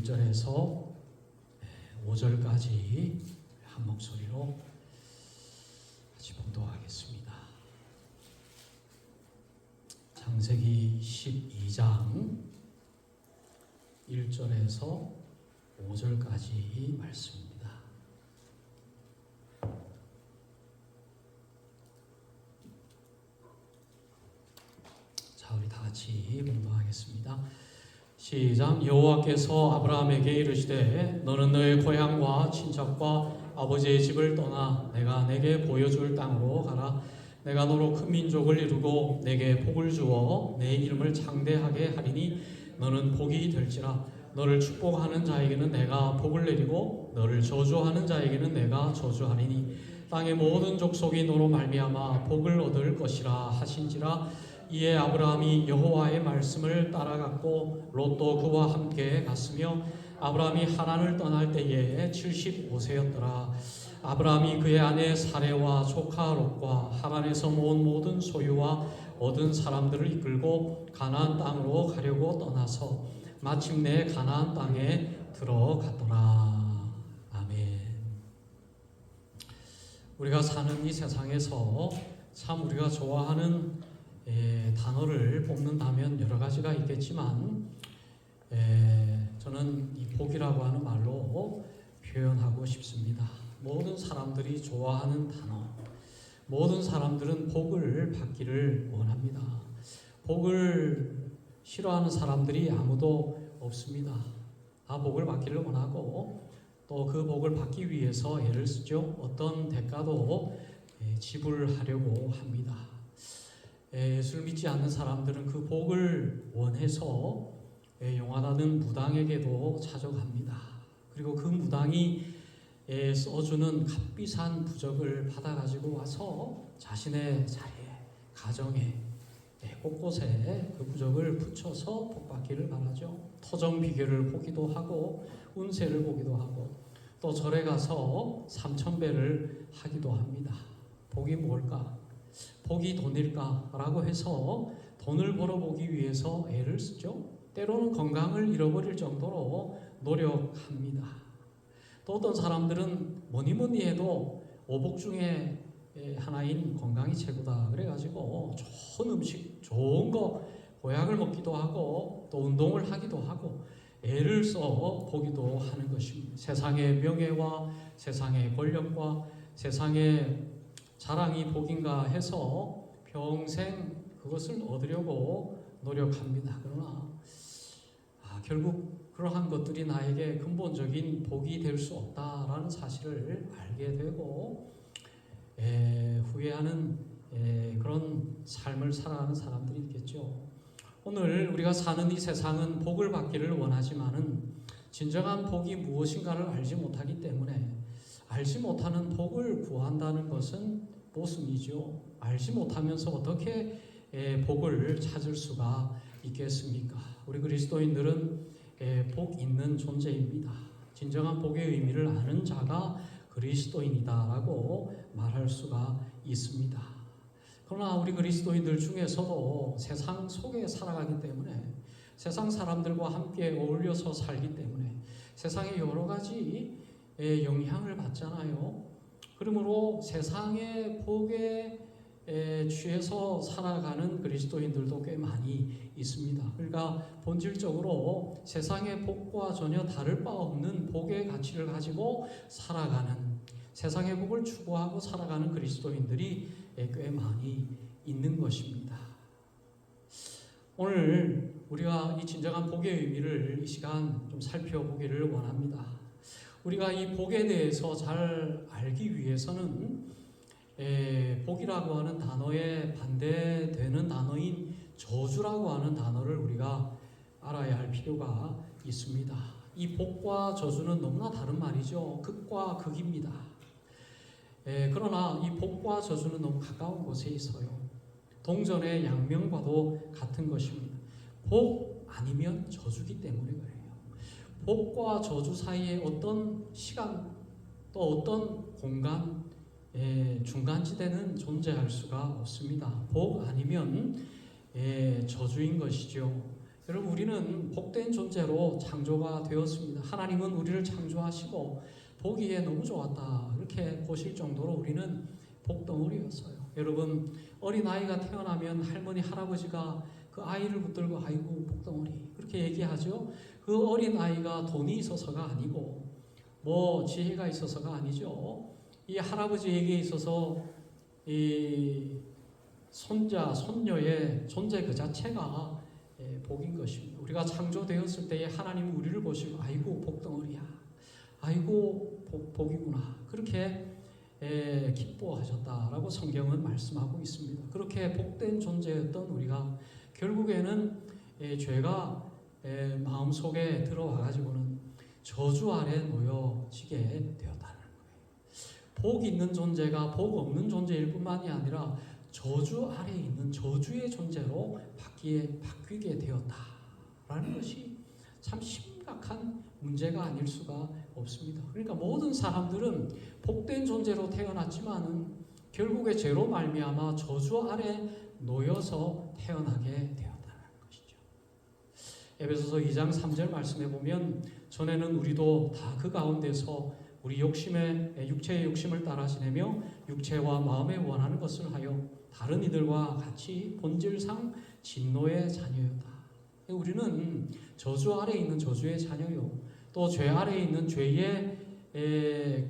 1절에서 5절까지 한 목소리로 같이 봉독하겠습니다. 창세기 12장 1절에서 5절까지 말씀입니다. 자, 우리 다 같이 봉독하겠습니다. 시작. 여호와께서 아브라함에게 이르시되 너는 너의 고향과 친척과 아버지의 집을 떠나 내가 내게 보여줄 땅으로 가라. 내가 너로 큰 민족을 이루고 내게 복을 주어 내 이름을 창대하게 하리니 너는 복이 될지라. 너를 축복하는 자에게는 내가 복을 내리고 너를 저주하는 자에게는 내가 저주하리니 땅의 모든 족속이 너로 말미암아 복을 얻을 것이라 하신지라. 이에 아브라함이 여호와의 말씀을 따라갔고 롯도 그와 함께 갔으며 아브라함이 하란을 떠날 때에 75세였더라. 아브라함이 그의 아내 사레와 조카 롯과 하란에서 모은 모든 소유와 얻은 사람들을 이끌고 가나안 땅으로 가려고 떠나서 마침내 가나안 땅에 들어갔더라. 아멘. 우리가 사는 이 세상에서 참 우리가 좋아하는 단어를 뽑는다면 여러 가지가 있겠지만 저는 이 복이라고 하는 말로 표현하고 싶습니다. 모든 사람들이 좋아하는 단어, 모든 사람들은 복을 받기를 원합니다. 복을 싫어하는 사람들이 아무도 없습니다. 다 복을 받기를 원하고 또 그 복을 받기 위해서 애를 쓰죠. 어떤 대가도 지불하려고 합니다. 예수를 믿지 않는 사람들은 그 복을 원해서 용하다는 무당에게도 찾아갑니다. 그리고 그 무당이 써주는 값비싼 부적을 받아가지고 와서 자신의 자리에, 가정에, 곳곳에 그 부적을 붙여서 복받기를 바라죠. 토정비결을 보기도 하고 운세를 보기도 하고 또 절에 가서 3000배를 하기도 합니다. 복이 뭘까? 복이 돈일까? 라고 해서 돈을 벌어보기 위해서 애를 쓰죠. 때로는 건강을 잃어버릴 정도로 노력합니다. 또 어떤 사람들은 뭐니 해도 오복 중에 하나인 건강이 최고다 그래가지고 좋은 음식, 좋은 거, 보약을 먹기도 하고 또 운동을 하기도 하고 애를 써 보기도 하는 것입니다. 세상의 명예와 세상의 권력과 세상의 자랑이 복인가 해서 평생 그것을 얻으려고 노력합니다. 그러나 결국 그러한 것들이 나에게 근본적인 복이 될 수 없다라는 사실을 알게 되고 후회하는 그런 삶을 살아가는 사람들이 있겠죠. 오늘 우리가 사는 이 세상은 복을 받기를 원하지만은 진정한 복이 무엇인가를 알지 못하기 때문에 알지 못하는 복을 구한다는 것은 모순이죠. 알지 못하면서 어떻게 복을 찾을 수가 있겠습니까? 우리 그리스도인들은 복 있는 존재입니다. 진정한 복의 의미를 아는 자가 그리스도인이다라고 말할 수가 있습니다. 그러나 우리 그리스도인들 중에서도 세상 속에 살아가기 때문에 세상 사람들과 함께 어울려서 살기 때문에 세상의 여러 가지 영향을 받잖아요. 그러므로 세상의 복에 취해서 살아가는 그리스도인들도 꽤 많이 있습니다. 그러니까 본질적으로 세상의 복과 전혀 다를 바 없는 복의 가치를 가지고 살아가는 세상의 복을 추구하고 살아가는 그리스도인들이 꽤 많이 있는 것입니다. 오늘 우리가 이 진정한 복의 의미를 이 시간 좀 살펴보기를 원합니다. 우리가 이 복에 대해서 잘 알기 위해서는 복이라고 하는 단어에 반대되는 단어인 저주라고 하는 단어를 우리가 알아야 할 필요가 있습니다. 이 복과 저주는 너무나 다른 말이죠. 극과 극입니다. 그러나 이 복과 저주는 너무 가까운 곳에 있어요. 동전의 양면과도 같은 것입니다. 복 아니면 저주기 때문에 그래요. 복과 저주 사이에 어떤 시간 또 어떤 공간 중간지대는 존재할 수가 없습니다. 복 아니면 저주인 것이죠. 여러분, 우리는 복된 존재로 창조가 되었습니다. 하나님은 우리를 창조하시고 보기에 너무 좋았다 이렇게 보실 정도로 우리는 복덩어리였어요. 여러분, 어린아이가 태어나면 할머니 할아버지가 그 아이를 붙들고 아이고 복덩어리 그렇게 얘기하죠. 그 어린아이가 돈이 있어서가 아니고 뭐 지혜가 있어서가 아니죠. 이 할아버지에게 있어서 이 손자 손녀의 존재 그 자체가 복인 것입니다. 우리가 창조되었을 때에 하나님은 우리를 보시고 아이고 복덩어리야, 아이고 복이구나 그렇게 기뻐하셨다라고 성경은 말씀하고 있습니다. 그렇게 복된 존재였던 우리가 결국에는 죄가 마음속에 들어와가지고는 저주 아래 놓여지게 되었다는 거예요. 복 있는 존재가 복 없는 존재일 뿐만이 아니라 저주 아래 있는 저주의 존재로 바뀌게 되었다라는 것이 참 심각한 문제가 아닐 수가 없습니다. 그러니까 모든 사람들은 복된 존재로 태어났지만은 결국에 죄로 말미암아 저주 아래 놓여서 태어나게 되었다는 것이죠. 에베소서 2장 3절 말씀해 보면 전에는 우리도 다 그 가운데서 우리 육체의 욕심을 따라 지내며 육체와 마음에 원하는 것을 하여 다른 이들과 같이 본질상 진노의 자녀였다. 우리는 저주 아래 있는 저주의 자녀요. 또 죄 아래 있는 죄의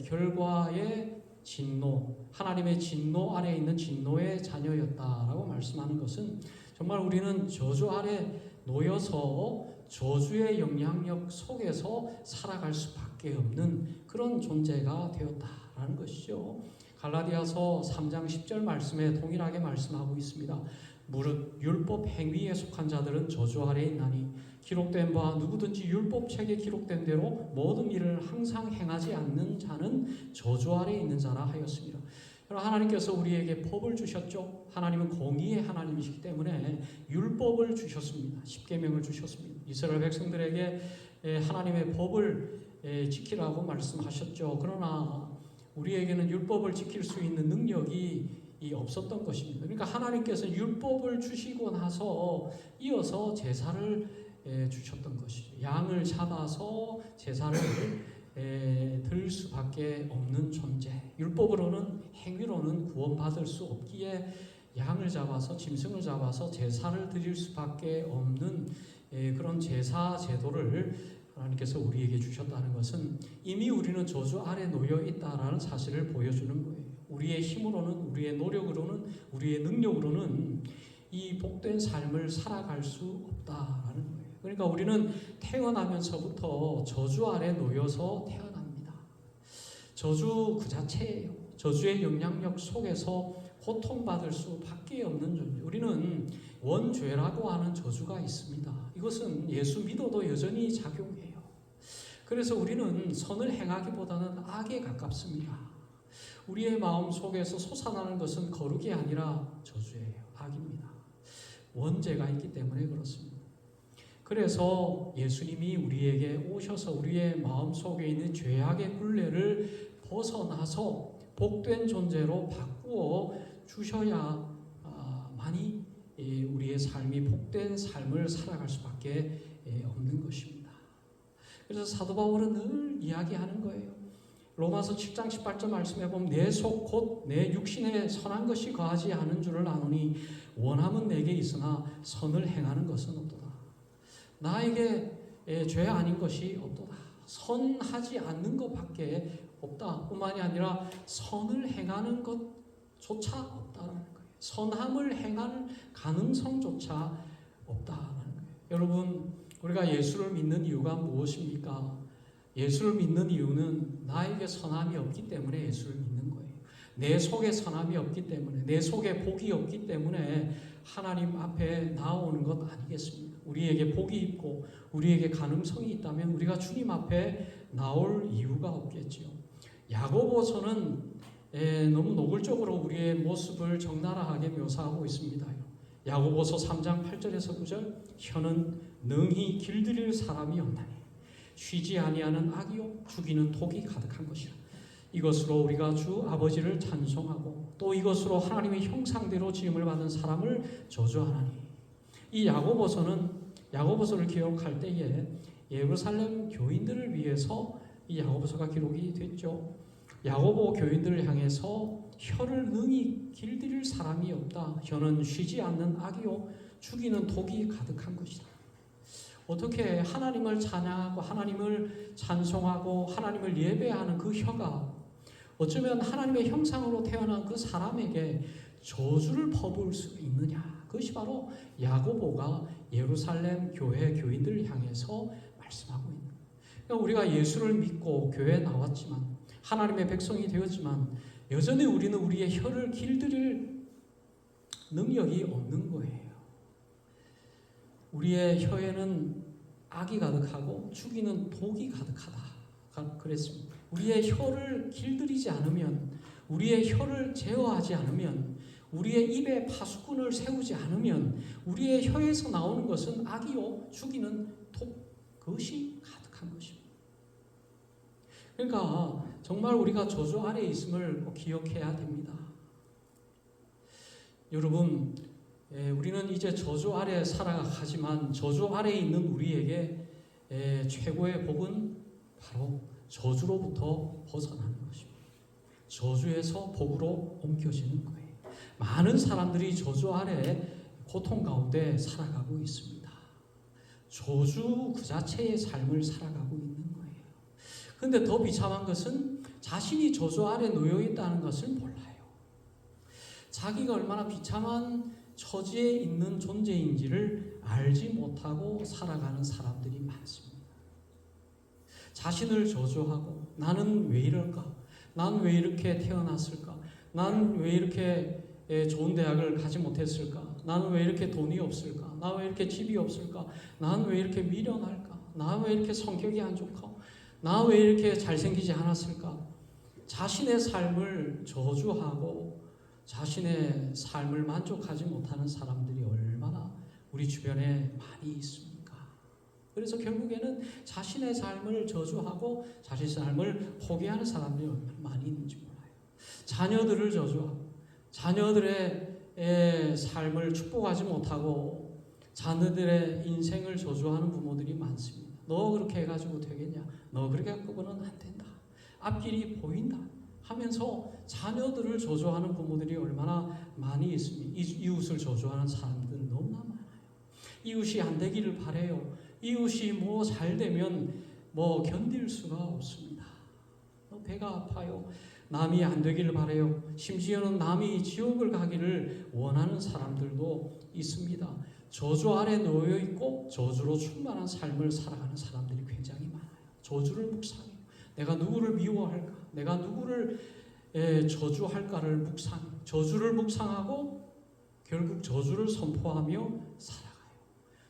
결과의 진노, 하나님의 진노 아래 있는 진노의 자녀였다라고 말씀하는 것은 정말 우리는 저주 아래 놓여서 저주의 영향력 속에서 살아갈 수밖에 없는 그런 존재가 되었다라는 것이죠. 갈라디아서 3장 10절 말씀에 동일하게 말씀하고 있습니다. 무릇 율법 행위에 속한 자들은 저주 아래 있나니 기록된 바 누구든지 율법책에 기록된 대로 모든 일을 항상 행하지 않는 자는 저주 아래 있는 자라 하였습니다. 여러분, 하나님께서 우리에게 법을 주셨죠. 하나님은 공의의 하나님이시기 때문에 율법을 주셨습니다. 십계명을 주셨습니다. 이스라엘 백성들에게 하나님의 법을 지키라고 말씀하셨죠. 그러나 우리에게는 율법을 지킬 수 있는 능력이 없었던 것입니다. 그러니까 하나님께서 율법을 주시고 나서 이어서 제사를 주셨던 것이죠. 양을 잡아서 제사를 들 수밖에 없는 존재. 율법으로는 행위로는 구원받을 수 없기에 양을 잡아서 짐승을 잡아서 제사를 드릴 수밖에 없는 그런 제사 제도를 하나님께서 우리에게 주셨다는 것은 이미 우리는 저주 아래 놓여 있다라는 사실을 보여주는 거예요. 우리의 힘으로는, 우리의 노력으로는, 우리의 능력으로는 이 복된 삶을 살아갈 수 없다라는 거예요. 그러니까 우리는 태어나면서부터 저주 아래 놓여서 태어납니다. 저주 그 자체예요. 저주의 영향력 속에서 고통받을 수밖에 없는 존재. 우리는 원죄라고 하는 저주가 있습니다. 이것은 예수 믿어도 여전히 작용해요. 그래서 우리는 선을 행하기보다는 악에 가깝습니다. 우리의 마음 속에서 솟아나는 것은 거룩이 아니라 저주예요. 악입니다. 원죄가 있기 때문에 그렇습니다. 그래서 예수님이 우리에게 오셔서 우리의 마음 속에 있는 죄악의 굴레를 벗어나서 복된 존재로 바꾸어 주셔야 많이 우리의 삶이 복된 삶을 살아갈 수밖에 없는 것입니다. 그래서 사도 바울은 늘 이야기하는 거예요. 로마서 7장 18절 말씀해 보면 내 속 곧 내 육신에 선한 것이 거하지 않은 줄을 아노니 원함은 내게 있으나 선을 행하는 것은 없도다. 나에게 죄 아닌 것이 없도다. 선하지 않는 것밖에 없다. 뿐만이 아니라 선을 행하는 것조차 없다는 거예요. 선함을 행할 가능성조차 없다는 거예요. 여러분, 우리가 예수를 믿는 이유가 무엇입니까? 예수를 믿는 이유는 나에게 선함이 없기 때문에 예수를 믿는 거예요. 내 속에 선함이 없기 때문에, 내 속에 복이 없기 때문에 하나님 앞에 나오는 것 아니겠습니까? 우리에게 복이 있고 우리에게 가능성이 있다면 우리가 주님 앞에 나올 이유가 없겠지요. 야고보서는 너무 노골적으로 우리의 모습을 적나라하게 묘사하고 있습니다. 야고보서 3장 8절에서 9절 혀는 능히 길들일 사람이 없나니 쉬지 아니하는 악이요 죽이는 독이 가득한 것이라. 이것으로 우리가 주 아버지를 찬송하고 또 이것으로 하나님의 형상대로 지음을 받은 사람을 저주하나니. 이 야고보서는 야고보서를 기록할 때에 예루살렘 교인들을 위해서 이 야고보서가 기록이 됐죠. 야고보 교인들을 향해서 혀를 능히 길들일 사람이 없다. 혀는 쉬지 않는 악이요 죽이는 독이 가득한 것이다. 어떻게 하나님을 찬양하고 하나님을 찬송하고 하나님을 예배하는 그 혀가 어쩌면 하나님의 형상으로 태어난 그 사람에게 저주를 퍼부을 수 있느냐. 그것이 바로 야고보가 예루살렘 교회 교인들을 향해서 말씀하고 있는 거예요. 그러니까 우리가 예수를 믿고 교회에 나왔지만 하나님의 백성이 되었지만 여전히 우리는 우리의 혀를 길들일 능력이 없는 거예요. 우리의 혀에는 악이 가득하고 죽이는 독이 가득하다. 그랬습니다. 우리의 혀를 길들이지 않으면, 우리의 혀를 제어하지 않으면, 우리의 입에 파수꾼을 세우지 않으면 우리의 혀에서 나오는 것은 악이요 죽이는 독, 그것이 가득한 것입니다. 그러니까 정말 우리가 저주 아래에 있음을 꼭 기억해야 됩니다. 여러분, 우리는 이제 저주 아래에 살아가지만 저주 아래에 있는 우리에게 최고의 복은 바로 저주로부터 벗어나는 것입니다. 저주에서 복으로 옮겨지는 거예요. 많은 사람들이 저주 아래 고통 가운데 살아가고 있습니다. 저주 그 자체의 삶을 살아가고 있는 거예요. 그런데 더 비참한 것은 자신이 저주 아래 놓여 있다는 것을 몰라요. 자기가 얼마나 비참한 처지에 있는 존재인지를 알지 못하고 살아가는 사람들이 많습니다. 자신을 저주하고 나는 왜 이럴까? 난 왜 이렇게 태어났을까? 난 왜 이렇게 좋은 대학을 가지 못했을까? 나는 왜 이렇게 돈이 없을까? 나 왜 이렇게 집이 없을까? 난 왜 이렇게 미련할까? 나 왜 이렇게 성격이 안 좋까? 나 왜 이렇게 잘생기지 않았을까? 자신의 삶을 저주하고 자신의 삶을 만족하지 못하는 사람들이 얼마나 우리 주변에 많이 있습니까? 그래서 결국에는 자신의 삶을 저주하고 자신의 삶을 포기하는 사람들이 얼마나 많이 있는지 몰라요. 자녀들을 저주하고 자녀들의 삶을 축복하지 못하고 자녀들의 인생을 저주하는 부모들이 많습니다. 너 그렇게 해가지고 되겠냐? 너 그렇게 갖고는 안 된다. 앞길이 보인다 하면서 자녀들을 저주하는 부모들이 얼마나 많이 있습니까? 이웃을 저주하는 사람들은 너무나 많아요. 이웃이 안 되기를 바라요. 이웃이 뭐 잘 되면 뭐 견딜 수가 없습니다. 배가 아파요. 남이 안 되기를 바라요. 심지어는 남이 지옥을 가기를 원하는 사람들도 있습니다. 저주 아래 놓여 있고 저주로 충만한 삶을 살아가는 사람들이 굉장히 많아요. 저주를 묵상해요. 내가 누구를 미워할까? 내가 누구를 저주할까를 묵상해요. 저주를 묵상하고 결국 저주를 선포하며 살아가요.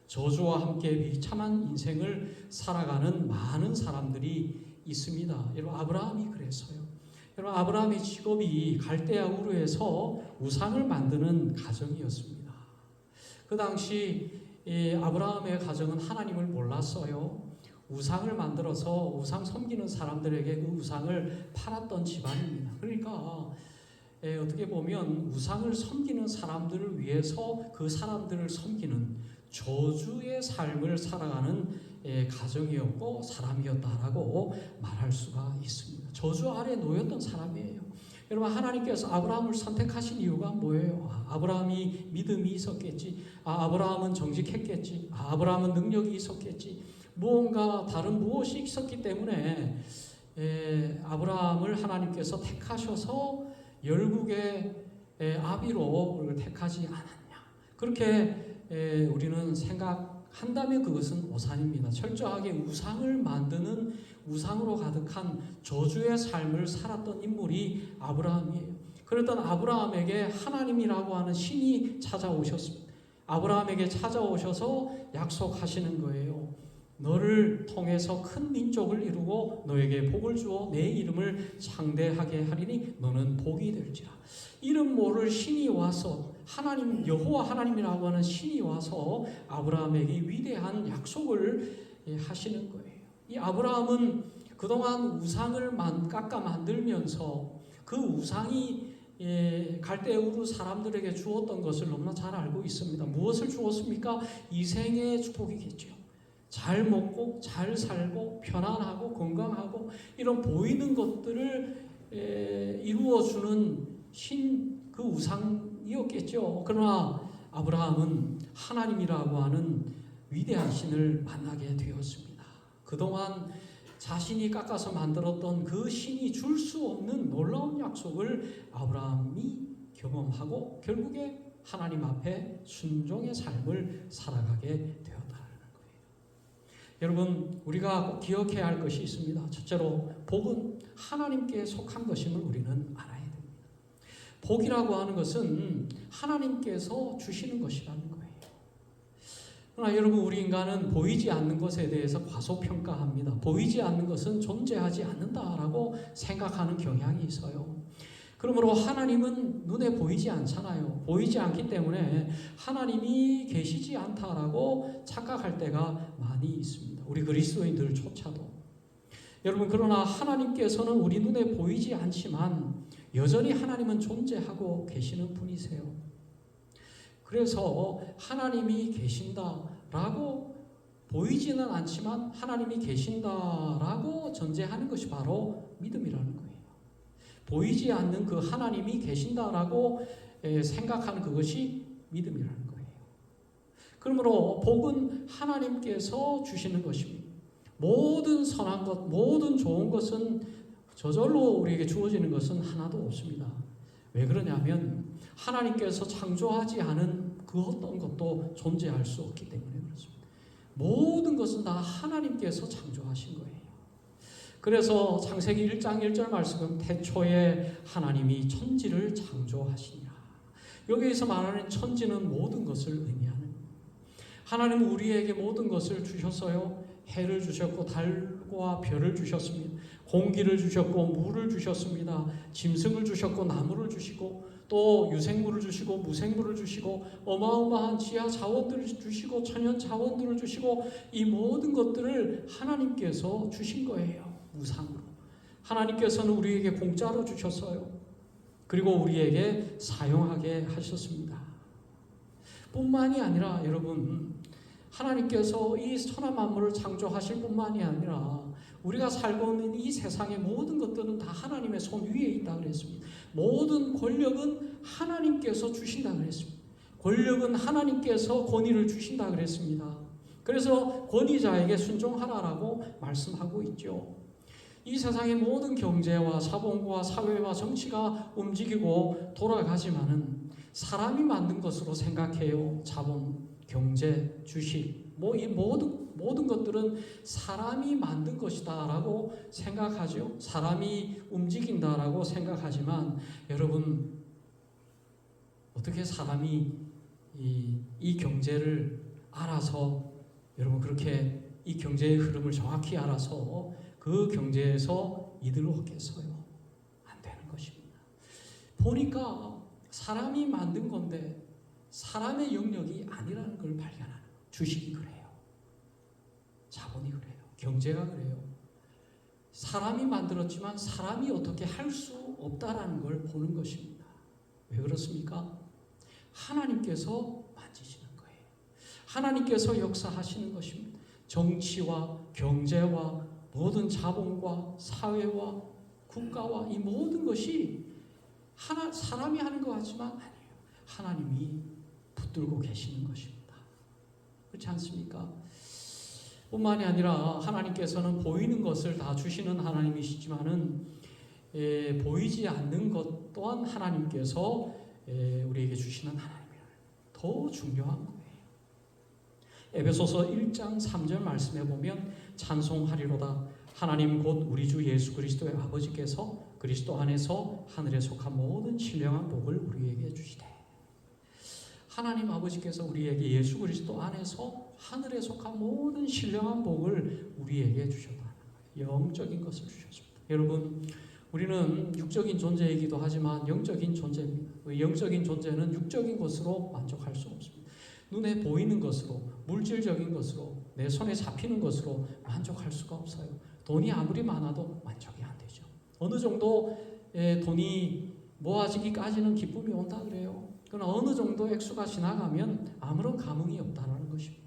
저주와 함께 비참한 인생을 살아가는 많은 사람들이 있습니다. 여러분, 아브라함이 그랬어요. 여러분, 아브라함의 직업이 갈대아 우르에서 우상을 만드는 가정이었습니다. 그 당시 아브라함의 가정은 하나님을 몰랐어요. 우상을 만들어서 우상 섬기는 사람들에게 그 우상을 팔았던 집안입니다. 그러니까 어떻게 보면 우상을 섬기는 사람들을 위해서 그 사람들을 섬기는 저주의 삶을 살아가는 가정이었고 사람이었다라고 말할 수가 있습니다. 저주 아래 놓였던 사람이에요. 여러분, 하나님께서 아브라함을 선택하신 이유가 뭐예요? 아브라함이 믿음이 있었겠지. 아브라함은 정직했겠지. 아브라함은 능력이 있었겠지. 무언가 다른 무엇이 있었기 때문에 아브라함을 하나님께서 택하셔서 열국의 아비로 택하지 않았냐. 그렇게 우리는 생각한다면 그것은 오산입니다. 철저하게 우상을 만드는 우상으로 가득한 저주의 삶을 살았던 인물이 아브라함이에요. 그랬던 아브라함에게 하나님이라고 하는 신이 찾아오셨습니다. 아브라함에게 찾아오셔서 약속하시는 거예요. 너를 통해서 큰 민족을 이루고 너에게 복을 주어 내 이름을 창대하게 하리니 너는 복이 될지라. 이름 모를 신이 와서 하나님, 여호와 하나님이라고 하는 신이 와서 아브라함에게 위대한 약속을 하시는 거예요. 이 아브라함은 그동안 우상을 깎아 만들면서 그 우상이 갈대우르 사람들에게 주었던 것을 너무나 잘 알고 있습니다. 무엇을 주었습니까? 이생의 축복이겠죠. 잘 먹고 잘 살고 편안하고 건강하고 이런 보이는 것들을 이루어주는 그 우상이었겠죠. 그러나 아브라함은 하나님이라고 하는 위대한 신을 만나게 되었습니다. 그동안 자신이 깎아서 만들었던 그 신이 줄 수 없는 놀라운 약속을 아브라함이 경험하고 결국에 하나님 앞에 순종의 삶을 살아가게 되었다는 거예요. 여러분, 우리가 꼭 기억해야 할 것이 있습니다. 첫째로 복은 하나님께 속한 것임을 우리는 알아야 됩니다. 복이라고 하는 것은 하나님께서 주시는 것이라는 거예요. 그러나 여러분, 우리 인간은 보이지 않는 것에 대해서 과소평가합니다. 보이지 않는 것은 존재하지 않는다라고 생각하는 경향이 있어요. 그러므로 하나님은 눈에 보이지 않잖아요. 보이지 않기 때문에 하나님이 계시지 않다라고 착각할 때가 많이 있습니다. 우리 그리스도인들조차도. 여러분, 그러나 하나님께서는 우리 눈에 보이지 않지만 여전히 하나님은 존재하고 계시는 분이세요. 그래서 하나님이 계신다라고 보이지는 않지만 하나님이 계신다라고 전제하는 것이 바로 믿음이라는 거예요. 보이지 않는 그 하나님이 계신다라고 생각하는 그것이 믿음이라는 거예요. 그러므로 복은 하나님께서 주시는 것입니다. 모든 선한 것, 모든 좋은 것은 저절로 우리에게 주어지는 것은 하나도 없습니다. 왜 그러냐면 하나님께서 창조하지 않은 그 어떤 것도 존재할 수 없기 때문에 그렇습니다. 모든 것은 다 하나님께서 창조하신 거예요. 그래서 창세기 1장 1절 말씀은 태초에 하나님이 천지를 창조하시니라. 여기에서 말하는 천지는 모든 것을 의미하는, 하나님은 우리에게 모든 것을 주셨어요. 해를 주셨고 달과 별을 주셨습니다. 공기를 주셨고 물을 주셨습니다. 짐승을 주셨고 나무를 주시고 또 유생물을 주시고 무생물을 주시고 어마어마한 지하 자원들을 주시고 천연 자원들을 주시고 이 모든 것들을 하나님께서 주신 거예요. 무상으로. 하나님께서는 우리에게 공짜로 주셨어요. 그리고 우리에게 사용하게 하셨습니다. 뿐만이 아니라 여러분, 하나님께서 이 천하 만물을 창조하실 뿐만이 아니라 우리가 살고 있는 이 세상의 모든 것들은 다 하나님의 손 위에 있다 그랬습니다. 모든 권력은 하나님께서 주신다 그랬습니다. 권력은 하나님께서 권위를 주신다 그랬습니다. 그래서 권위자에게 순종하라라고 말씀하고 있죠. 이 세상의 모든 경제와 자본과 사회와 정치가 움직이고 돌아가지만은 사람이 만든 것으로 생각해요. 자본, 경제, 주식, 이 모든 것들은 사람이 만든 것이다라고 생각하죠. 사람이 움직인다라고 생각하지만 여러분, 어떻게 사람이 이 경제를 알아서 여러분 그렇게 이 경제의 흐름을 정확히 알아서 그 경제에서 이득을 얻겠어요? 안 되는 것입니다. 보니까 사람이 만든 건데 사람의 영역이 아니라는 걸 발견하는 거예요. 주식이 그래요. 자본이 그래요. 경제가 그래요. 사람이 만들었지만 사람이 어떻게 할 수 없다라는 걸 보는 것입니다. 왜 그렇습니까? 하나님께서 만지시는 거예요. 하나님께서 역사하시는 것입니다. 정치와 경제와 모든 자본과 사회와 국가와 이 모든 것이 사람이 하는 것 같지만 아니에요. 하나님이 붙들고 계시는 것입니다. 그렇지 않습니까? 뿐만이 아니라 하나님께서는 보이는 것을 다 주시는 하나님이시지만은 보이지 않는 것 또한 하나님께서 우리에게 주시는 하나님이라는 더 중요한 거예요. 에베소서 1장 3절 말씀에 보면 찬송하리로다 하나님 곧 우리 주 예수 그리스도의 아버지께서 그리스도 안에서 하늘에 속한 모든 신령한 복을 우리에게 주시되, 하나님 아버지께서 우리에게 예수 그리스도 안에서 하늘에 속한 모든 신령한 복을 우리에게 주셨다는 거예요. 영적인 것을 주셨습니다. 여러분, 우리는 육적인 존재이기도 하지만 영적인 존재입니다. 영적인 존재는 육적인 것으로 만족할 수 없습니다. 눈에 보이는 것으로, 물질적인 것으로, 내 손에 잡히는 것으로 만족할 수가 없어요. 돈이 아무리 많아도 만족이 안 되죠. 어느 정도 돈이 모아지기까지는 기쁨이 온다 그래요. 그러나 어느 정도 액수가 지나가면 아무런 감흥이 없다는 것입니다.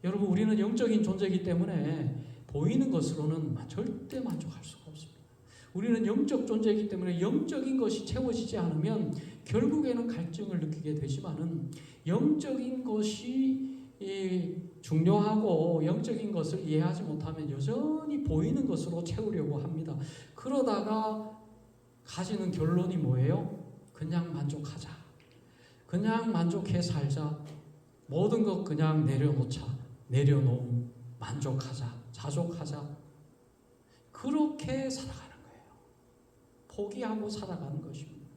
여러분, 우리는 영적인 존재이기 때문에 보이는 것으로는 절대 만족할 수가 없습니다. 우리는 영적 존재이기 때문에 영적인 것이 채워지지 않으면 결국에는 갈증을 느끼게 되지만은 영적인 것이 중요하고 영적인 것을 이해하지 못하면 여전히 보이는 것으로 채우려고 합니다. 그러다가 가지는 결론이 뭐예요? 그냥 만족하자. 그냥 만족해 살자. 모든 것 그냥 내려놓자. 내려놓음. 만족하자. 자족하자. 그렇게 살아가는 거예요. 포기하고 살아가는 것입니다.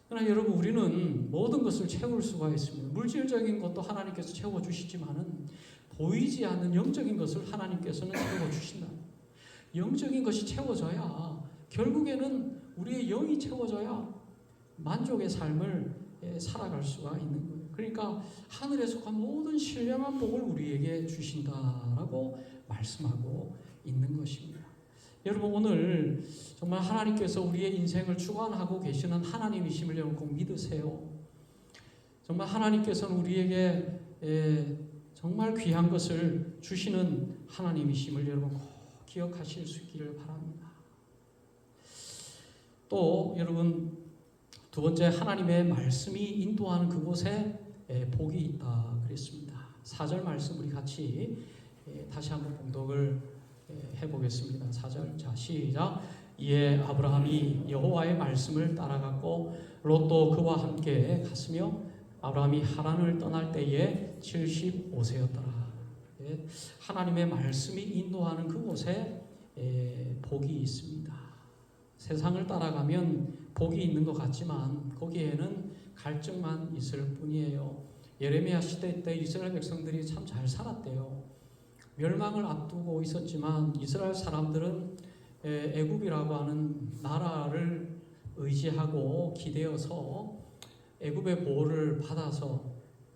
그러나 여러분, 우리는 모든 것을 채울 수가 있습니다. 물질적인 것도 하나님께서 채워주시지만은 보이지 않는 영적인 것을 하나님께서는 채워주신다. 영적인 것이 채워져야 결국에는 우리의 영이 채워져야 만족의 삶을 살아갈 수가 있는 거예요. 그러니까 하늘에 속한 모든 신령한 복을 우리에게 주신다라고 말씀하고 있는 것입니다. 여러분, 오늘 정말 하나님께서 우리의 인생을 주관하고 계시는 하나님이심을 여러분 꼭 믿으세요. 정말 하나님께서는 우리에게 정말 귀한 것을 주시는 하나님이심을 여러분 꼭 기억하실 수 있기를 바랍니다. 또 여러분, 두 번째, 하나님의 말씀이 인도하는 그곳에 복이 있다 그랬습니다. 4절 말씀 우리 같이 다시 한번 봉독을 해보겠습니다. 4절, 자 시작. 이에 아브라함이 여호와의 말씀을 따라갔고 롯도 그와 함께 갔으며 아브라함이 하란을 떠날 때에 75세였더라. 하나님의 말씀이 인도하는 그곳에 복이 있습니다. 세상을 따라가면 복이 있는 것 같지만 거기에는 갈증만 있을 뿐이에요. 예레미야 시대 때 이스라엘 백성들이 참 잘 살았대요. 멸망을 앞두고 있었지만 이스라엘 사람들은 애굽이라고 하는 나라를 의지하고 기대어서 애굽의 보호를 받아서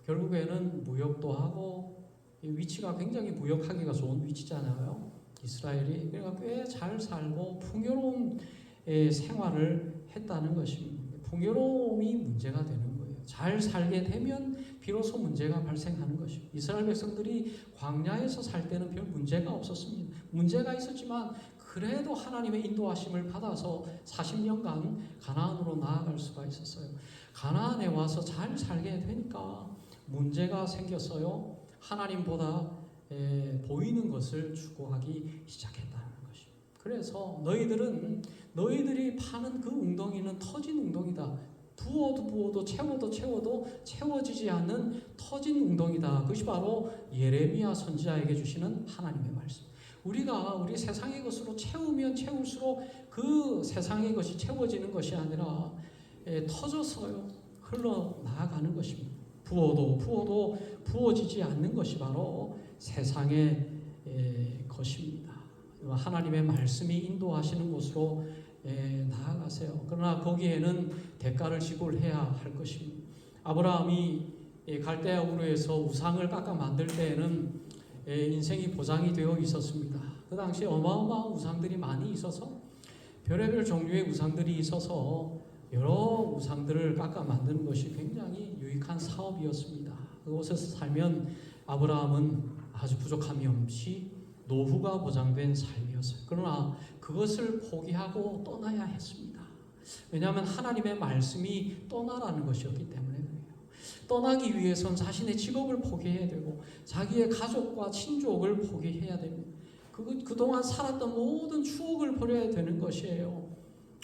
결국에는 무역도 하고, 위치가 굉장히 무역하기가 좋은 위치잖아요. 이스라엘이. 그러니까 꽤 잘 살고 풍요로운 생활을 했다는 것입니다. 풍요로움이 문제가 되는 거예요. 잘 살게 되면 비로소 문제가 발생하는 것입니다. 이스라엘 백성들이 광야에서 살 때는 별 문제가 없었습니다. 문제가 있었지만 그래도 하나님의 인도하심을 받아서 40년간 가나안으로 나아갈 수가 있었어요. 가나안에 와서 잘 살게 되니까 문제가 생겼어요. 하나님보다 보이는 것을 추구하기 시작했다는 것입니다. 그래서 너희들이 파는 그 웅덩이는 터진 웅덩이다. 부어도 채워도 채워지지 않는 터진 웅덩이다. 그것이 바로 예레미야 선지자에게 주시는 하나님의 말씀. 우리가 우리 세상의 것으로 채우면 채울수록 그 세상의 것이 채워지는 것이 아니라 터져서요 흘러나가는 것입니다. 부어도 부어지지 않는 것이 바로 세상의 것입니다. 하나님의 말씀이 인도하시는 곳으로 나아가세요. 그러나 거기에는 대가를 지불해야 할 것입니다. 아브라함이 갈대아 우르에서 우상을 깎아 만들 때에는 인생이 보장이 되어 있었습니다. 그 당시에 어마어마한 우상들이 많이 있어서 별의별 종류의 우상들이 있어서 여러 우상들을 깎아 만드는 것이 굉장히 유익한 사업이었습니다. 그곳에서 살면 아브라함은 아주 부족함이 없이 노후가 보장된 삶이었어요. 그러나 그것을 포기하고 떠나야 했습니다. 왜냐하면 하나님의 말씀이 떠나라는 것이었기 때문에 그래요. 떠나기 위해선 자신의 직업을 포기해야 되고 자기의 가족과 친족을 포기해야 됩니다. 그동안 살았던 모든 추억을 버려야 되는 것이에요.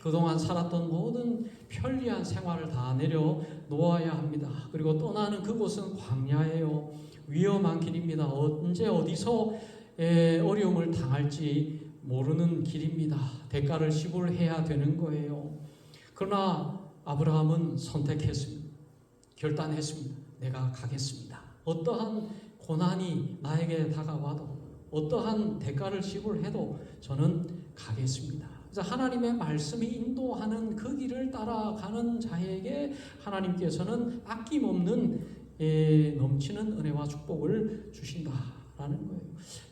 그동안 살았던 모든 편리한 생활을 다 내려놓아야 합니다. 그리고 떠나는 그곳은 광야예요. 위험한 길입니다. 언제 어디서 어려움을 당할지 모르는 길입니다. 대가를 지불해야 되는 거예요. 그러나 아브라함은 선택했습니다. 결단했습니다. 내가 가겠습니다. 어떠한 고난이 나에게 다가와도 어떠한 대가를 지불해도 저는 가겠습니다. 그래서 하나님의 말씀이 인도하는 그 길을 따라가는 자에게 하나님께서는 아낌없는 넘치는 은혜와 축복을 주신다라는 거예요.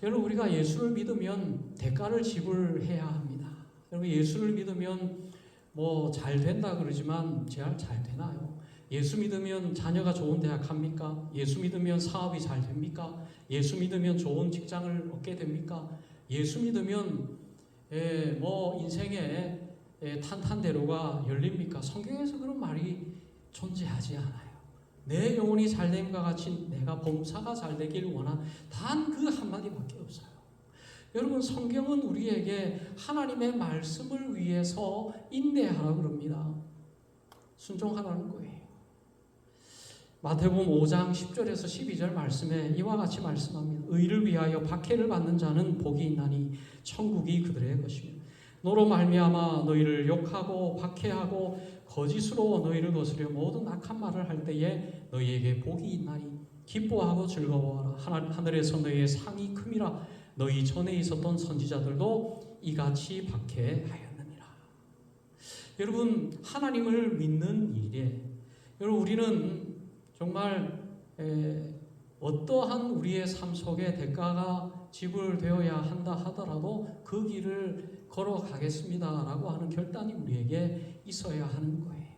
여러분, 우리가 예수를 믿으면 대가를 지불해야 합니다. 여러분, 예수를 믿으면 뭐 잘 된다 그러지만 잘 되나요? 예수 믿으면 자녀가 좋은 대학 갑니까? 예수 믿으면 사업이 잘 됩니까? 예수 믿으면 좋은 직장을 얻게 됩니까? 예수 믿으면 뭐 인생의 탄탄대로가 열립니까? 성경에서 그런 말이 존재하지 않아요. 내 영혼이 잘됨과 같이 내가 범사가 잘되길 원한 단 그 한마디밖에 없어요. 여러분, 성경은 우리에게 하나님의 말씀을 위해서 인내하라 그럽니다. 순종하라는 거예요. 마태복음 5장 10절에서 12절 말씀에 이와 같이 말씀합니다. 의를 위하여 박해를 받는 자는 복이 있나니 천국이 그들의 것이며 너로 말미암아 너희를 욕하고 박해하고 거짓으로 너희를 거스려 모든 악한 말을 할 때에 너희에게 복이 있나니 기뻐하고 즐거워하라. 하늘에서 너희의 상이 큼이라. 너희 전에 있었던 선지자들도 이같이 박해하였느니라. 여러분, 하나님을 믿는 일에 여러분 우리는 정말 어떠한 우리의 삶 속에 대가가 지불되어야 한다 하더라도 그 길을 걸어가겠습니다라고 하는 결단이 우리에게 있어야 하는 거예요.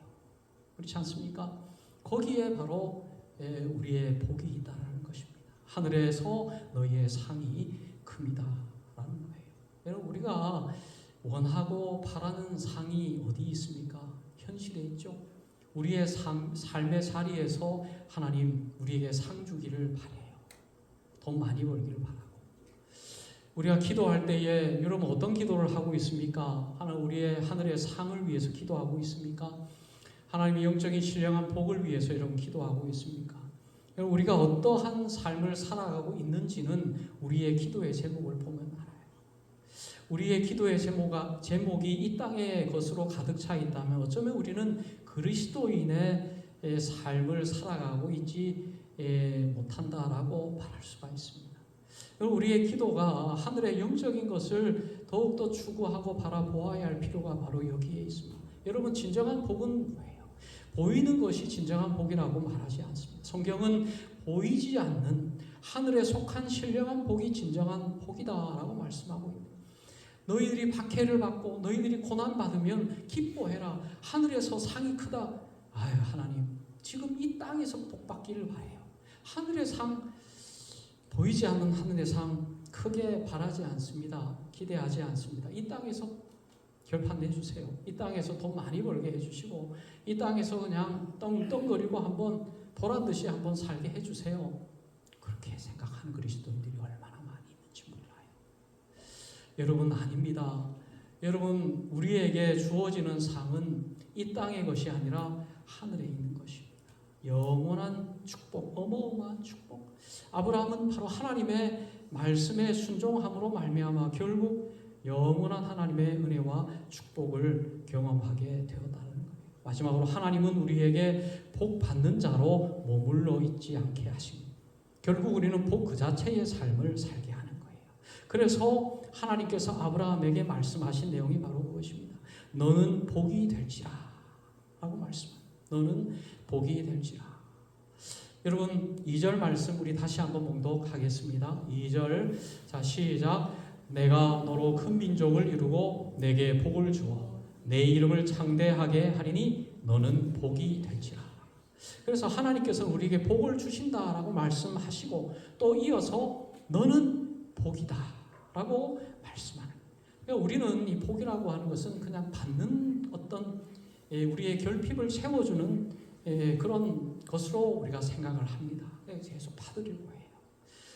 그렇지 않습니까? 거기에 바로 우리의 복이 있다는 것입니다. 하늘에서 너희의 상이 큽니다라는 거예요. 여러분, 우리가 원하고 바라는 상이 어디 있습니까? 현실에 있죠. 우리의 삶의 자리에서 하나님 우리에게 상 주기를 바라요. 돈 많이 벌기를 바라고. 우리가 기도할 때에 여러분 어떤 기도를 하고 있습니까? 우리의 하늘의 상을 위해서 기도하고 있습니까? 하나님의 영적인 신령한 복을 위해서 여러분 기도하고 있습니까? 여러분, 우리가 어떠한 삶을 살아가고 있는지는 우리의 기도의 제목을 보면 알아요. 우리의 기도의 제목이 이 땅의 것으로 가득 차 있다면 어쩌면 우리는 그리스도인의 삶을 살아가고 있지 못한다라고 말할 수가 있습니다. 우리의 기도가 하늘의 영적인 것을 더욱더 추구하고 바라보아야 할 필요가 바로 여기에 있습니다. 여러분, 진정한 복은 뭐예요? 보이는 것이 진정한 복이라고 말하지 않습니다. 성경은 보이지 않는 하늘에 속한 신령한 복이 진정한 복이다라고 말씀하고 있습니다. 너희들이 박해를 받고 너희들이 고난받으면 기뻐해라. 하늘에서 상이 크다. 아유, 하나님, 지금 이 땅에서 복받기를 바라요. 하늘의 상, 보이지 않는 하늘의 상 크게 바라지 않습니다. 기대하지 않습니다. 이 땅에서 결판 내주세요. 이 땅에서 돈 많이 벌게 해주시고 이 땅에서 그냥 떵떵거리고 한번 보란듯이 한번 살게 해주세요. 그렇게 생각하는 그리스도인들이 얼마나 많이 있는지 몰라요. 여러분, 아닙니다. 여러분, 우리에게 주어지는 상은 이 땅의 것이 아니라 하늘에 있는 것입니다. 영원한 축복, 어마어마한 축복. 아브라함은 바로 하나님의 말씀에 순종함으로 말미암아 결국 영원한 하나님의 은혜와 축복을 경험하게 되었다는 거예요. 마지막으로 하나님은 우리에게 복 받는 자로 머물러 있지 않게 하십니다. 결국 우리는 복 그 자체의 삶을 살게 하는 거예요. 그래서 하나님께서 아브라함에게 말씀하신 내용이 바로 그것입니다. 너는 복이 될지라 라고 말씀합니다. 너는 복이 될지라. 여러분, 2절 말씀 우리 다시 한번 봉독하겠습니다. 2절, 자, 시작. 내가 너로 큰 민족을 이루고 내게 복을 주어 내 이름을 창대하게 하리니 너는 복이 될지라. 그래서 하나님께서 우리에게 복을 주신다라고 말씀하시고 또 이어서 너는 복이다 라고 말씀하는 거예요. 그러니까 우리는 이 복이라고 하는 것은 그냥 받는 어떤 우리의 결핍을 채워주는 그런 것으로 우리가 생각을 합니다. 계속 받으려고 해요.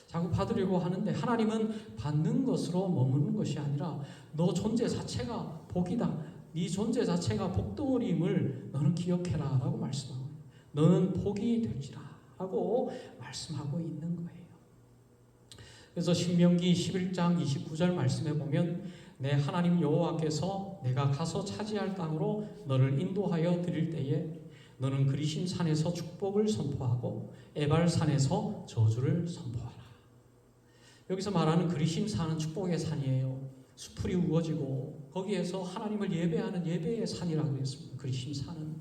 자꾸 받으려고 하는데 하나님은 받는 것으로 머무는 것이 아니라 너 존재 자체가 복이다. 네 존재 자체가 복덩어리임을 너는 기억해라 라고 말씀하고 너는 복이 될지라 하고 말씀하고 있는 거예요. 그래서 신명기 11장 29절 말씀에 보면 내 하나님 여호와께서 내가 가서 차지할 땅으로 너를 인도하여 드릴 때에 너는 그리심 산에서 축복을 선포하고 에발 산에서 저주를 선포하라. 여기서 말하는 그리심 산은 축복의 산이에요. 수풀이 우거지고 거기에서 하나님을 예배하는 예배의 산이라고 했습니다. 그리심 산은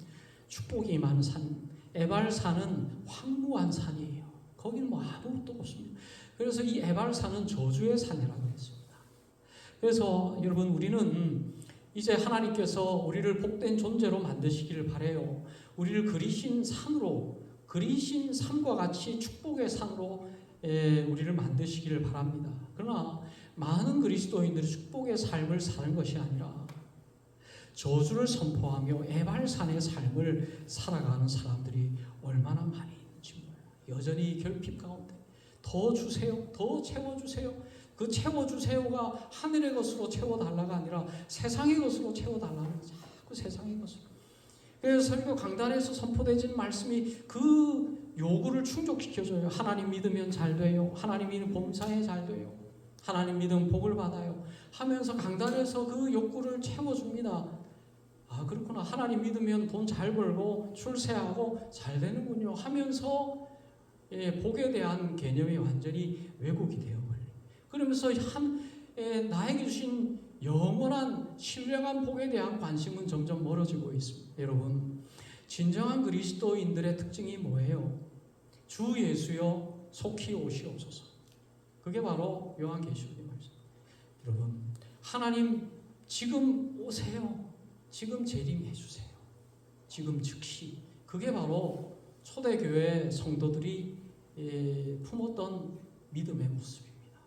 축복이 많은 산. 에발 산은 황무한 산이에요. 거기는 뭐 아무것도 없습니다. 그래서 이 에발 산은 저주의 산이라고 했습니다. 그래서 여러분, 우리는 이제 하나님께서 우리를 복된 존재로 만드시기를 바라요. 우리를 그리신 산으로, 그리신 산과 같이 축복의 산으로 우리를 만드시기를 바랍니다. 그러나 많은 그리스도인들이 축복의 삶을 사는 것이 아니라 저주를 선포하며 에발산의 삶을 살아가는 사람들이 얼마나 많이 있는지 몰라요. 여전히 결핍 가운데 더 주세요, 더 채워주세요. 그 채워주세요가 하늘의 것으로 채워달라가 아니라 세상의 것으로 채워달라는 거죠. 자꾸 세상의 것으로. 그래서 설교 강단에서 선포되진 말씀이 그 요구를 충족시켜줘요. 하나님 믿으면 잘 돼요. 하나님 믿으면 범사에 잘 돼요. 하나님 믿으면 복을 받아요. 하면서 강단에서 그 욕구를 채워줍니다. 아, 그렇구나. 하나님 믿으면 돈 잘 벌고 출세하고 잘 되는군요. 하면서 복에 대한 개념이 완전히 왜곡이 되어버려요. 그러면서 나에게 주신 영원한 신령한 복에 대한 관심은 점점 멀어지고 있습니다. 여러분, 진정한 그리스도인들의 특징이 뭐예요? 주 예수여 속히 오시옵소서. 그게 바로 요한계시록의 말씀. 여러분, 하나님 지금 오세요. 지금 재림해 주세요. 지금 즉시. 그게 바로 초대교회 성도들이 품었던 믿음의 모습입니다.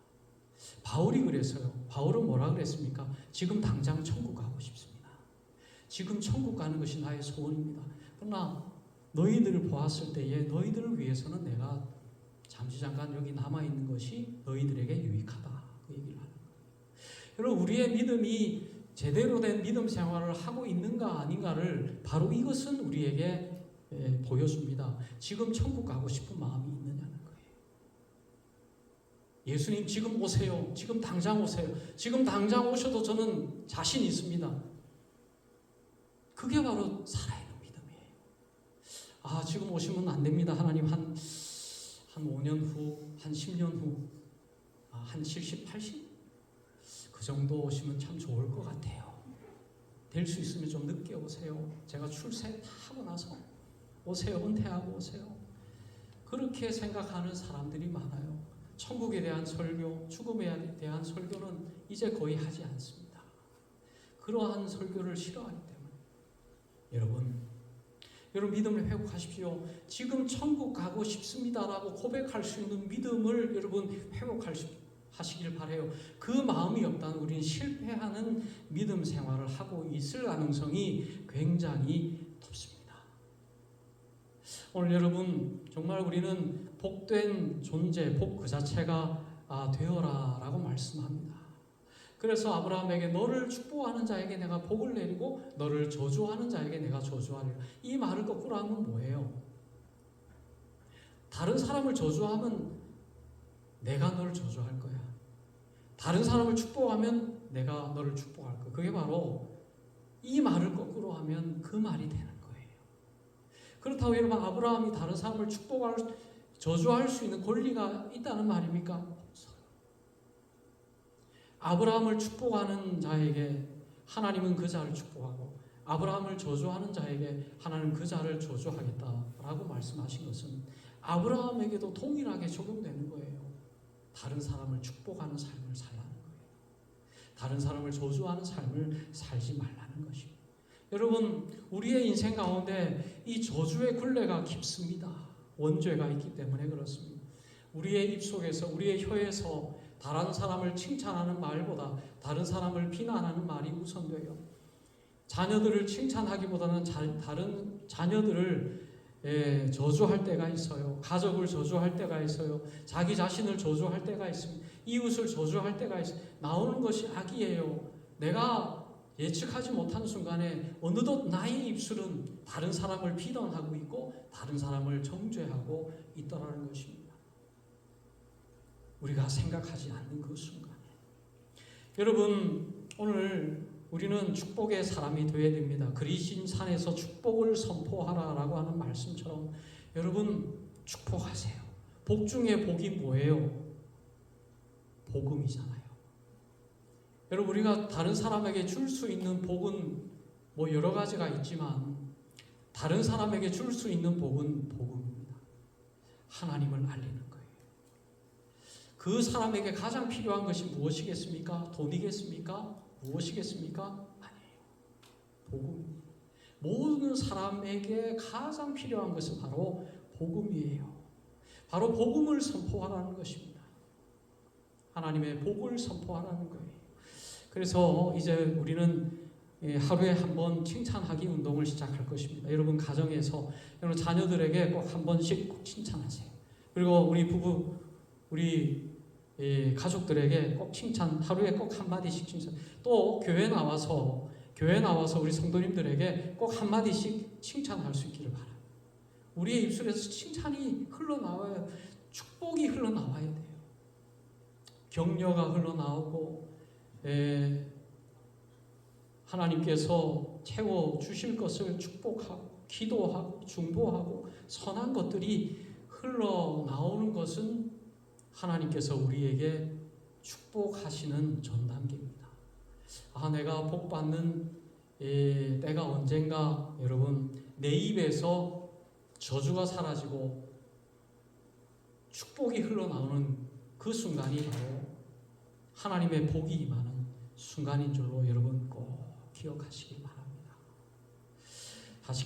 바울이 그랬어요. 바울은 뭐라 그랬습니까? 지금 당장 천국 가고 싶습니다. 지금 천국 가는 것이 나의 소원입니다. 그러나 너희들을 보았을 때에 너희들을 위해서는 내가 잠시 잠깐 여기 남아있는 것이 너희들에게 유익하다. 그 얘기를 하는 거예요. 여러분, 우리의 믿음이 제대로 된 믿음 생활을 하고 있는가 아닌가를 바로 이것은 우리에게 보여줍니다. 지금 천국 가고 싶은 마음이 있느냐는 거예요. 예수님 지금 오세요. 지금 당장 오세요. 지금 당장 오셔도 저는 자신 있습니다. 그게 바로 살아있는 믿음이에요. 아, 지금 오시면 안 됩니다. 하나님 한 5년 후, 한 10년 후, 한 70, 80? 그 정도 오시면 참 좋을 것 같아요. 될 수 있으면 좀 늦게 오세요. 제가 출세하고 나서 오세요. 은퇴하고 오세요. 그렇게 생각하는 사람들이 많아요. 천국에 대한 설교, 죽음에 대한 설교는 이제 거의 하지 않습니다. 그러한 설교를 싫어하기 때문에. 여러분 믿음을 회복하십시오. 지금 천국 가고 싶습니다라고 고백할 수 있는 믿음을 여러분 회복하시길 바라요. 그 마음이 없다면 우리는 실패하는 믿음 생활을 하고 있을 가능성이 굉장히 높습니다. 오늘 여러분 정말 우리는 복된 존재, 복 그 자체가 되어라 라고 말씀합니다. 그래서 아브라함에게 너를 축복하는 자에게 내가 복을 내리고 너를 저주하는 자에게 내가 저주하리라. 이 말을 거꾸로 하면 뭐예요? 다른 사람을 저주하면 내가 너를 저주할 거야. 다른 사람을 축복하면 내가 너를 축복할 거야. 그게 바로 이 말을 거꾸로 하면 그 말이 되는 거예요. 그렇다고 여러분 아브라함이 다른 사람을 저주할 수 있는 권리가 있다는 말입니까? 없어요. 아브라함을 축복하는 자에게 하나님은 그 자를 축복하고 아브라함을 저주하는 자에게 하나님은 그 자를 저주하겠다라고 말씀하신 것은 아브라함에게도 동일하게 적용되는 거예요. 다른 사람을 축복하는 삶을 살라는 거예요. 다른 사람을 저주하는 삶을 살지 말라는 것이에요. 여러분 우리의 인생 가운데 이 저주의 굴레가 깊습니다. 원죄가 있기 때문에 그렇습니다. 우리의 입속에서 우리의 혀에서 다른 사람을 칭찬하는 말보다 다른 사람을 비난하는 말이 우선돼요. 자녀들을 칭찬하기보다는 다른 자녀들을 저주할 때가 있어요. 가족을 저주할 때가 있어요. 자기 자신을 저주할 때가 있습니다. 이웃을 저주할 때가 있어요. 나오는 것이 악이에요. 내가 예측하지 못하는 순간에 어느덧 나의 입술은 다른 사람을 비난하고 있고 다른 사람을 정죄하고 있더라는 것입니다. 우리가 생각하지 않는 그 순간에. 여러분 오늘 우리는 축복의 사람이 되어야 됩니다. 그리신 산에서 축복을 선포하라라고 하는 말씀처럼 여러분 축복하세요. 복 중에 복이 뭐예요? 복음이잖아요. 여러분 우리가 다른 사람에게 줄 수 있는 복은 뭐 여러 가지가 있지만 다른 사람에게 줄 수 있는 복은 복음입니다. 하나님을 알리는 거예요. 그 사람에게 가장 필요한 것이 무엇이겠습니까? 돈이겠습니까? 무엇이겠습니까? 아니에요. 복음. 모든 사람에게 가장 필요한 것은 바로 복음이에요. 바로 복음을 선포하라는 것입니다. 하나님의 복을 선포하라는 거예요. 그래서 이제 우리는 하루에 한 번 칭찬하기 운동을 시작할 것입니다. 여러분 가정에서 여러분 자녀들에게 꼭 한 번씩 꼭 칭찬하세요. 그리고 우리 부부, 우리 가족들에게 꼭 칭찬, 하루에 꼭 한마디씩 칭찬. 또 교회 나와서 우리 성도님들에게 꼭 한마디씩 칭찬할 수 있기를 바랍니다. 우리의 입술에서 칭찬이 흘러나와야, 축복이 흘러나와야 돼요. 격려가 흘러나오고 하나님께서 채워주실 것을 축복하고 기도하고 중보하고 선한 것들이 흘러나오는 것은 하나님께서 우리에게 축복하시는 전 단계입니다. 내가 복받는 때가 언젠가 여러분 내 입에서 저주가 사라지고 축복이 흘러나오는 그 순간이 바로 하나님의 복이 임하는 순간인 줄로 여러분 꼭 기억하시기